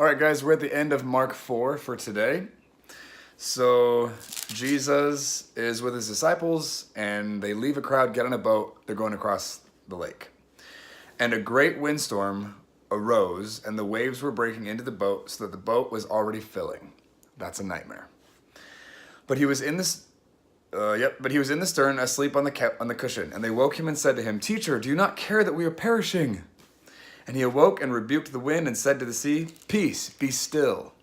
All right, guys, we're at the end of Mark 4 for today. So Jesus is with his disciples, and they leave a crowd, get on a boat. They're going across the lake. And a great windstorm arose, and the waves were breaking into the boat so that the boat was already filling. That's a nightmare. But he was in this. But he was in the stern, asleep on the cushion. And they woke him and said to him, "Teacher, do you not care that we are perishing?" And he awoke and rebuked the wind and said to the sea, "Peace, be still."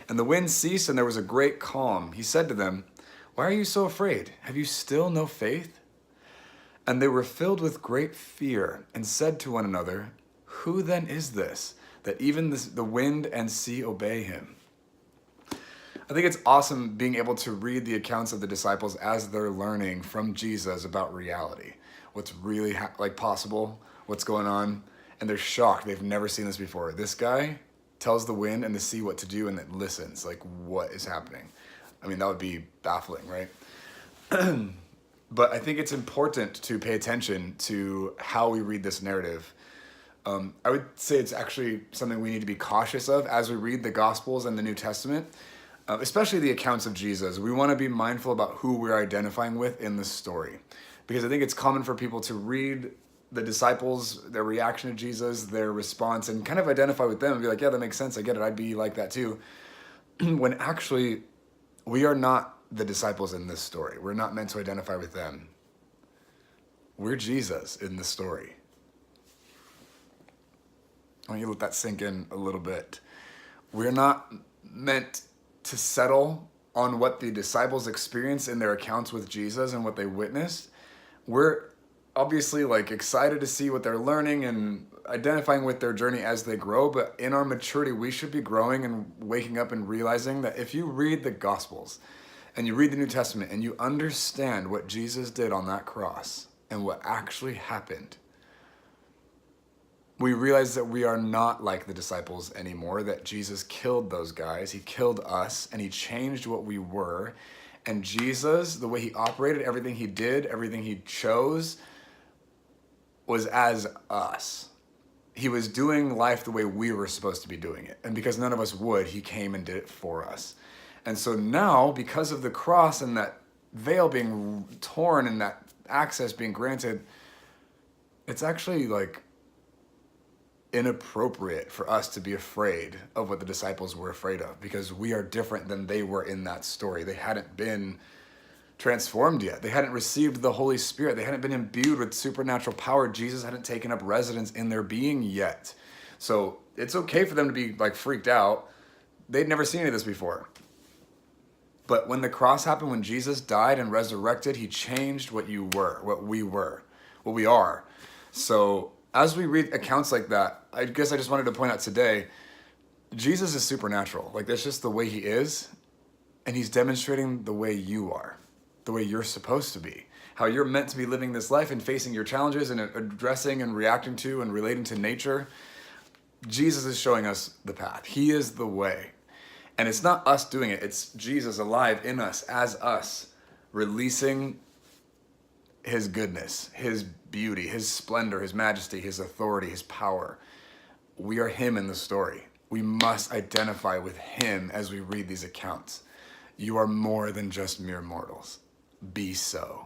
And the wind ceased, and there was a great calm. He said to them, "Why are you so afraid? Have you still no faith?" And they were filled with great fear and said to one another, "Who then is this, that even the wind and sea obey him?" I think it's awesome being able to read the accounts of the disciples as they're learning from Jesus about reality, what's really possible, what's going on, and they're shocked. They've never seen this before. This guy tells the wind and the sea what to do, and it listens. Like, what is happening? I mean, that would be baffling, right? But I think it's important to pay attention to how we read this narrative. I would say it's actually something we need to be cautious of as we read the Gospels and the New Testament. Especially the accounts of Jesus. We want to be mindful about who we're identifying with in the story. Because I think it's common for people to read the disciples, their reaction to Jesus, their response, and kind of identify with them and be like, yeah, that makes sense, I get it, I'd be like that too. When actually, we are not the disciples in this story. We're not meant to identify with them. We're Jesus in the story. I want you to let that sink in a little bit. We're not meant to settle on what the disciples experienced in their accounts with Jesus and what they witnessed. We're obviously excited to see what they're learning and identifying with their journey as they grow, but in our maturity, we should be growing and waking up and realizing that if you read the Gospels and you read the New Testament and you understand what Jesus did on that cross and what actually happened, we realize that we are not like the disciples anymore, that Jesus killed those guys, he killed us, and he changed what we were. And Jesus, the way he operated, everything he did, everything he chose, was as us. He was doing life the way we were supposed to be doing it. And because none of us would, he came and did it for us. And so now, because of the cross and that veil being torn and that access being granted, it's actually inappropriate for us to be afraid of what the disciples were afraid of, because we are different than they were in that story. They hadn't been transformed yet. They hadn't received the Holy Spirit. They hadn't been imbued with supernatural power. Jesus hadn't taken up residence in their being yet. So it's okay for them to be freaked out. They'd never seen any of this before. But when the cross happened, when Jesus died and resurrected, he changed what you were, what we are. So as we read accounts like that, I guess I just wanted to point out today, Jesus is supernatural. That's just the way he is. And he's demonstrating the way you are, the way you're supposed to be, how you're meant to be living this life and facing your challenges and addressing and reacting to and relating to nature. Jesus is showing us the path. He is the way. And it's not us doing it. It's Jesus alive in us, as us, releasing his goodness, his beauty, his splendor, his majesty, his authority, his power. We are him in the story. We must identify with him as we read these accounts. You are more than just mere mortals. Be so.